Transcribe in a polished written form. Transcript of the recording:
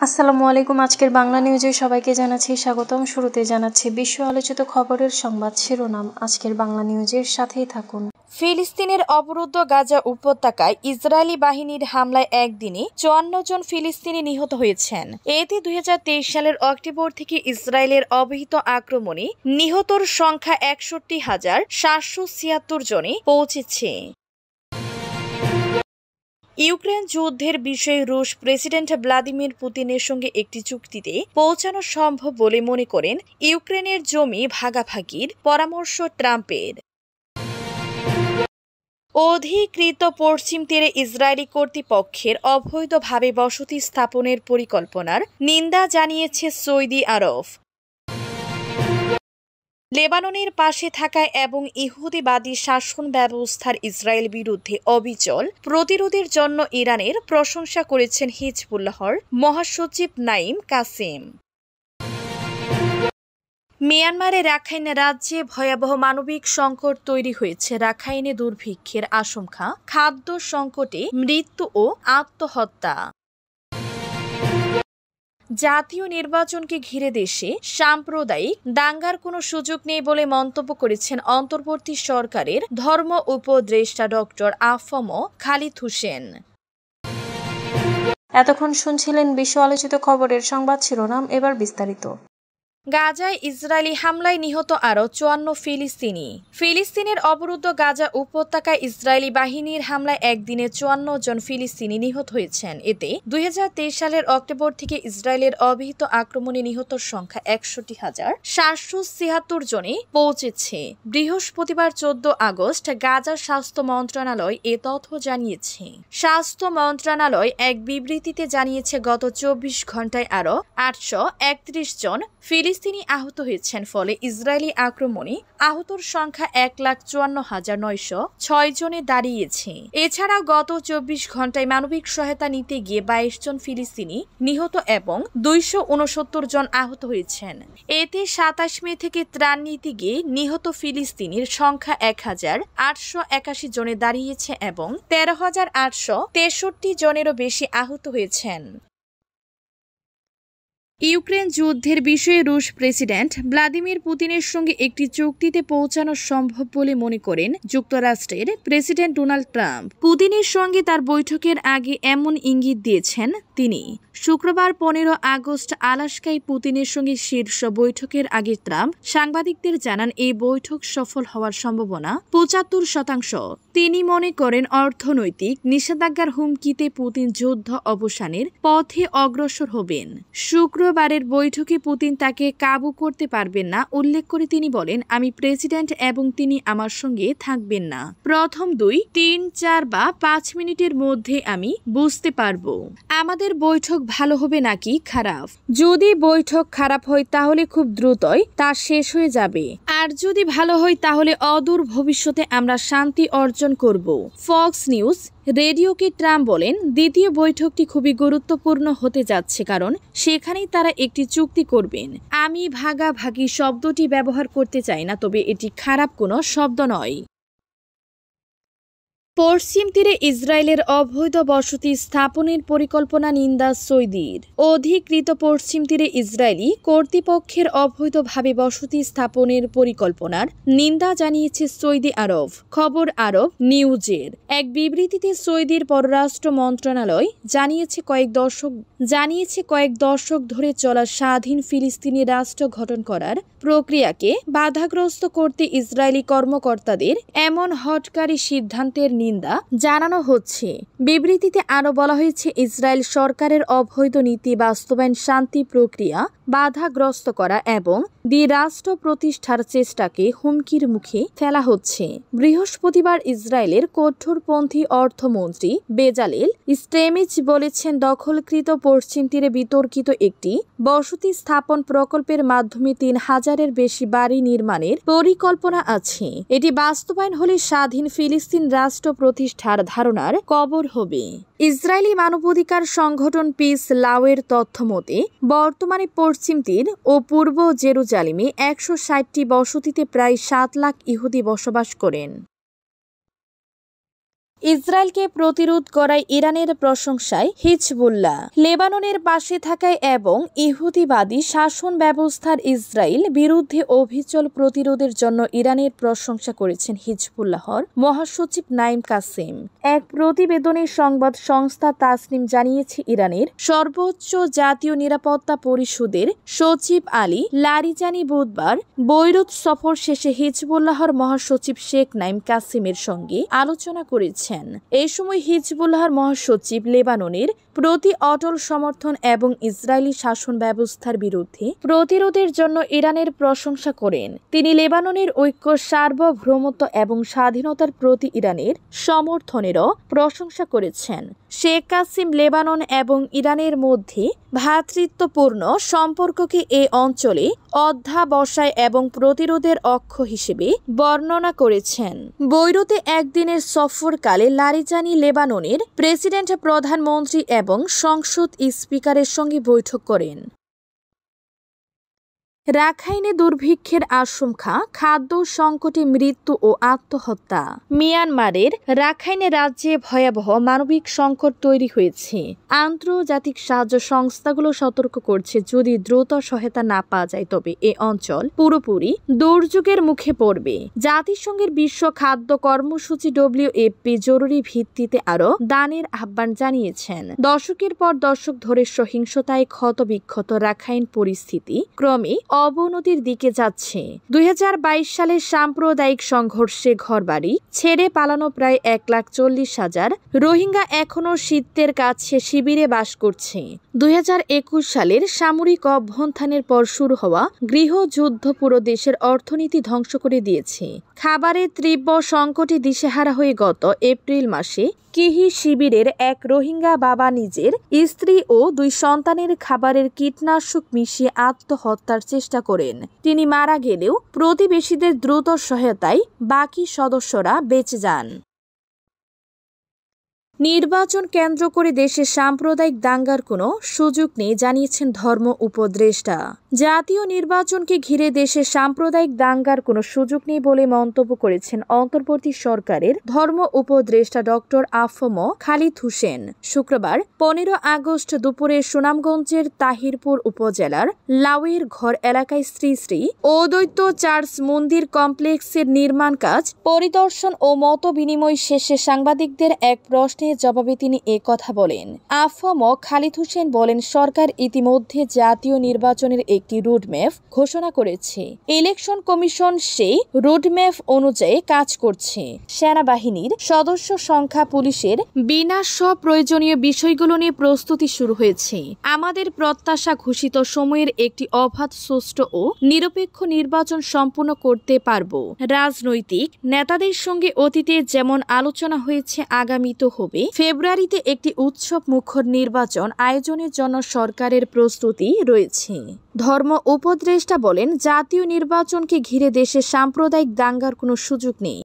আসসালামু আলাইকুম। আজকের বাংলা নিউজে সবাইকে জানাচ্ছি স্বাগতম। শুরুতে জানাচ্ছি বিশ্ব আলোচিত খবরের সংবাদ শিরোনাম। আজকের বাংলা নিউজের সাথেই থাকুন। ফিলিস্তিনের অবরুদ্ধ গাজা উপত্যকায় ইসরায়েলি বাহিনীর হামলায় একদিনে 54 জন ফিলিস্তিনি নিহত হয়েছেন। এতে 2023 সালের অক্টোবর থেকে ইসরায়েলের অবহিত আক্রমণে নিহতর সংখ্যা 61,776 জনে পৌঁছেছে। ইউক্রেন যুদ্ধের বিষয়ে রুশ প্রেসিডেন্ট ভ্লাদিমির পুতিনের সঙ্গে একটি চুক্তিতে পৌঁছানো সম্ভব বলে মনে করেন ইউক্রেনের জমি ভাগাভাগির পরামর্শ ট্রাম্পের। অধিকৃত পশ্চিম তীরে ইসরায়েলি কর্তৃপক্ষের অবৈধভাবে বসতি স্থাপনের পরিকল্পনার নিন্দা জানিয়েছে সৌদি আরব। লেবাননের পাশে থাকা এবং ইহুদিবাদী শাসন ব্যবস্থার ইসরায়েল বিরুদ্ধে অবিচল প্রতিরোধের জন্য ইরানের প্রশংসা করেছেন হিজবুল্লাহর মহাসচিব নাইম কাসেম। মিয়ানমারে রাখাইন রাজ্যে ভয়াবহ মানবিক সংকট তৈরি হয়েছে। রাখাইনে দুর্ভিক্ষের আশঙ্কা, খাদ্য সংকটে মৃত্যু ও আত্মহত্যা। জাতীয় নির্বাচনকে ঘিরে দেশে সাম্প্রদায়িক দাঙ্গার কোনো সুযোগ নেই বলে মন্তব্য করেছেন অন্তর্বর্তী সরকারের ধর্ম উপদেষ্টা ডক্টর আফম খালিদ হোসেন। এতক্ষণ শুনছিলেন বিশ্ব আলোচিত খবরের সংবাদ শিরোনাম। এবার বিস্তারিত। গাজায় ইসরায়েলি হামলায় নিহত আরও 54 ফিলিস্তিনি। ফিলিস্তিনের অবরুদ্ধ গাজা উপত্যকায় ইসরায়েলি বাহিনীর হামলায় একদিনে 54 জন ফিলিস্তিনি নিহত হয়েছেন। এতে 2023 সালের অক্টোবর থেকে ইসরায়েলের অবিহিত আক্রমণে নিহতর সংখ্যা 61,776 জনে পৌঁছেছে। বৃহস্পতিবার 14 আগস্ট গাজা স্বাস্থ্য মন্ত্রণালয় এ তথ্য জানিয়েছে। স্বাস্থ্য মন্ত্রণালয় এক বিবৃতিতে জানিয়েছে গত 24 ঘন্টায় আরও 831 জন ফিলিস্তিনি আহত হয়েছেন। ফলে ইসরায়েলি আক্রমণে আহতর সংখ্যা 1,54,906 জনে দাঁড়িয়েছে। এছাড়াও গত 24 ঘন্টায় মানবিক সহায়তা নিতে গিয়ে 22 জন ফিলিস্তিনি নিহত এবং 269 জন আহত হয়েছেন। এতে 27 মে থেকে ত্রাণ নিতে গিয়ে নিহত ফিলিস্তিনির সংখ্যা 1,881 জনে দাঁড়িয়েছে এবং 13,863 জনেরও বেশি আহত হয়েছেন। ইউক্রেন যুদ্ধের বিষয়ে রুশ প্রেসিডেন্ট ভ্লাদিমির পুতিনের সঙ্গে একটি চুক্তিতে পৌঁছানো সম্ভব বলে মনে করেন যুক্তরাষ্ট্রের প্রেসিডেন্ট ডোনাল্ড ট্রাম্প। পুতিনের সঙ্গে তার বৈঠকের আগে এমন ইঙ্গিত দিয়েছেন তিনি। শুক্রবার 15 আগস্ট আলাস্কায় পুতিনের সঙ্গে শীর্ষ বৈঠকের আগে ট্রাম্প সাংবাদিকদের জানান এই বৈঠক সফল হওয়ার সম্ভাবনা 75%। তিনি মনে করেন অর্থনৈতিক নিষেধাজ্ঞার হুমকিতে পুতিন যুদ্ধ অবসানের পথে অগ্রসর হবেন। শুক্রবারের বৈঠকে পুতিন তাকে কাবু করতে পারবেন না উল্লেখ করে তিনি বলেন, আমি প্রেসিডেন্ট এবং তিনি আমার সঙ্গে থাকবেন না। প্রথম 2, 3, 4 বা 5 মিনিটের মধ্যে আমি বুঝতে পারবো আমাদের বৈঠক ভালো হবে নাকি খারাপ। যদি বৈঠক খারাপ হয় তাহলে খুব দ্রুতই তা শেষ হয়ে যাবে, আর যদি ভালো হয় তাহলে অদূর ভবিষ্যতে আমরা শান্তি অর্জন করব। ফক্স নিউজ রেডিওকে ট্রাম্প বলেন, দ্বিতীয় বৈঠকটি খুবই গুরুত্বপূর্ণ হতে যাচ্ছে কারণ সেখানেই তারা একটি চুক্তি করবেন। আমি ভাগাভাগি শব্দটি ব্যবহার করতে চাই না, তবে এটি খারাপ কোনো শব্দ নয়। পশ্চিম তীরে ইসরায়েলের অবৈধ বসতি স্থাপনের পরিকল্পনা নিন্দা সৌদির। অধিকৃত পশ্চিম তীরে ইসরায়েলি কর্তৃপক্ষের অবৈধভাবে বসতি স্থাপনের পরিকল্পনার নিন্দা জানিয়েছে সৌদি আরব। খবর আরব নিউজের এক বিবৃতিতে সৌদির পররাষ্ট্র মন্ত্রণালয় জানিয়েছে কয়েক দশক ধরে চলা স্বাধীন ফিলিস্তিনি রাষ্ট্র গঠন করার প্রক্রিয়াকে বাধাগ্রস্ত করতে ইসরায়েলি কর্মকর্তাদের এমন হঠকারী সিদ্ধান্তের নিন্দা জানানো হচ্ছে। বিবৃতিতে আরও বলা হয়েছে, ইসরায়েল সরকারের অবৈধ নীতি বাস্তবায়ন, শান্তি প্রক্রিয়া বাধাগ্রস্ত করা এবং দ্বিরাষ্ট্র প্রতিষ্ঠার চেষ্টাকে হুমকির মুখে ফেলা হচ্ছে। বৃহস্পতিবার ইসরায়েলের কঠোরপন্থী অর্থমন্ত্রী বেজালেল স্টেমিচ বলেছেন, দখলকৃত পশ্চিম তীরে বিতর্কিত একটি বসতি স্থাপন প্রকল্পের মাধ্যমে 3,000-এর বেশি বাড়ি নির্মাণের পরিকল্পনা আছে। এটি বাস্তবায়ন হলে স্বাধীন ফিলিস্তিন রাষ্ট্র প্রতিষ্ঠার ধারণার কবর হবে। ইসরায়েলি মানবাধিকার সংগঠন পিস লাওয়ের তথ্য মতে বর্তমানে পশ্চিম তীর ও পূর্ব জেরুজালেমে 160টি বসতিতে প্রায় 7 লাখ ইহুদি বসবাস করেন। ইসরায়েলকে প্রতিরোধ করায় ইরানের প্রশংসায় হিজবুল্লাহ। লেবাননের পাশে থাকায় এবং ইহুদিবাদী শাসন ব্যবস্থার ইসরায়েল বিরুদ্ধে অবিচল প্রতিরোধের জন্য ইরানের প্রশংসা করেছেন হিজবুল্লাহর মহাসচিব নাইম কাসেম। এক প্রতিবেদনে সংবাদ সংস্থা তাসনিম জানিয়েছে, ইরানের সর্বোচ্চ জাতীয় নিরাপত্তা পরিষদের সচিব আলী লারিজানি বুধবার বৈরুত সফর শেষে হিজবুল্লাহর মহাসচিব শেখ নাইম কাসেমের সঙ্গে আলোচনা করেছেন। এই সময় হিজবুল্লাহর মহাসচিব লেবাননের প্রতি অটল সমর্থন এবং ইসরায়েলি শাসন ব্যবস্থার বিরুদ্ধে প্রতিরোধের জন্য ইরানের প্রশংসা করেন। তিনি লেবাননের ঐক্য, সার্বভৌমত্ব এবং স্বাধীনতার প্রতি ইরানের সমর্থনেরও প্রশংসা করেছেন। শেখ কাসেম লেবানন এবং ইরানের মধ্যে ভ্রাতৃত্বপূর্ণ সম্পর্ককে এই অঞ্চলে অধ্যাবসায় এবং প্রতিরোধের অক্ষ হিসেবে বর্ণনা করেছেন। বৈরুতে একদিনের সফরকালে লারিজানি লেবাননের প্রেসিডেন্ট, প্রধানমন্ত্রী এবং সংসদ স্পিকারের সঙ্গে বৈঠক করেন। রাখাইনে দুর্ভিক্ষের আশঙ্কা, খাদ্য সংকটে মৃত্যু ও আত্মহত্যা। মিয়ানমারের রাখাইন রাজ্যে ভয়াবহ মানবিক সংকট তৈরি হয়েছে। আন্তর্জাতিক সাহায্য সংস্থাগুলো সতর্ক করছে, যদি দ্রুত সহায়তা না পাওয়া যায় তবে এ অঞ্চল পুরোপুরি দুর্যোগের মুখে পড়বে। জাতিসংঘের বিশ্ব খাদ্য কর্মসূচি WFP জরুরি ভিত্তিতে আরও দানের আহ্বান জানিয়েছেন। দশকের পর দশক ধরে সহিংসতায় ক্ষতবিক্ষত রাখাইন পরিস্থিতি ক্রমে অবনতির দিকে যাচ্ছে। 2022 সালের সাম্প্রদায়িক সংঘর্ষে ঘরবাড়ি ছেড়ে পালানো প্রায় 1,40,000 রোহিঙ্গা এখনও শীতের কাছে শিবিরে বাস করছে। 2021 সালের সামরিক অভ্যুত্থানের পর শুরু হওয়া গৃহযুদ্ধ পুরো দেশের অর্থনীতি ধ্বংস করে দিয়েছে। খাবারের তীব্র সংকটে দিশেহারা হয়ে গত এপ্রিল মাসে কিহি শিবিরের এক রোহিঙ্গা বাবা নিজের স্ত্রী ও 2 সন্তানের খাবারের কীটনাশক মিশিয়ে আত্মহত্যার চেষ্টা করেন। তিনি মারা গেলেও প্রতিবেশীদের দ্রুত সহায়তায় বাকি সদস্যরা বেঁচে যান। নির্বাচন কেন্দ্র করে দেশে সাম্প্রদায়িক দাঙ্গার কোনো সুযোগ নেই, জানিয়েছেন ধর্ম উপদেষ্টা। জাতীয় নির্বাচনকে ঘিরে দেশে সাম্প্রদায়িক দাঙ্গার কোনো সুযোগ নেই বলে মন্তব্য করেছেন অন্তর্বর্তী সরকারের ধর্ম উপদেষ্টা ডক্টর আফম খালিদ হোসেন। শুক্রবার 15 আগস্ট দুপুরে সুনামগঞ্জের তাহিরপুর উপজেলার লাউয়ের ঘর এলাকায় শ্রী শ্রী অদ্বৈত চার্চ মন্দির কমপ্লেক্সের নির্মাণ কাজ পরিদর্শন ও মত বিনিময় শেষে সাংবাদিকদের এক প্রশ্নের জবাবে তিনি কথা বলেন। আফম খালিদ হোসেন বলেন, সরকার ইতিমধ্যে জাতীয় নির্বাচনের একটি রোডম্যাপ ঘোষণা করেছে। ইলেকশন কমিশন সেই রোডম্যাপ অনুযায়ী কাজ করছে। সেনাবাহিনীর সদস্য সংখ্যা, পুলিশের বিন্যাস সহ প্রয়োজনীয় বিষয়গুলো নিয়ে প্রস্তুতি শুরু হয়েছে। আমাদের প্রত্যাশা ঘোষিত সময়ের একটি অবাধ, সুষ্ঠু ও নিরপেক্ষ নির্বাচন সম্পন্ন করতে পারব। রাজনৈতিক নেতাদের সঙ্গে অতীতে যেমন আলোচনা হয়েছে, আগামীতে হবে। ফেব্রুয়ারিতে একটি উৎসব মুখর নির্বাচন আয়োজনের জন্য সরকারের প্রস্তুতি রয়েছে। ধর্ম উপদেষ্টা বলেন, জাতীয় নির্বাচনকে ঘিরে দেশে সাম্প্রদায়িক দাঙ্গার কোনো সুযোগ নেই।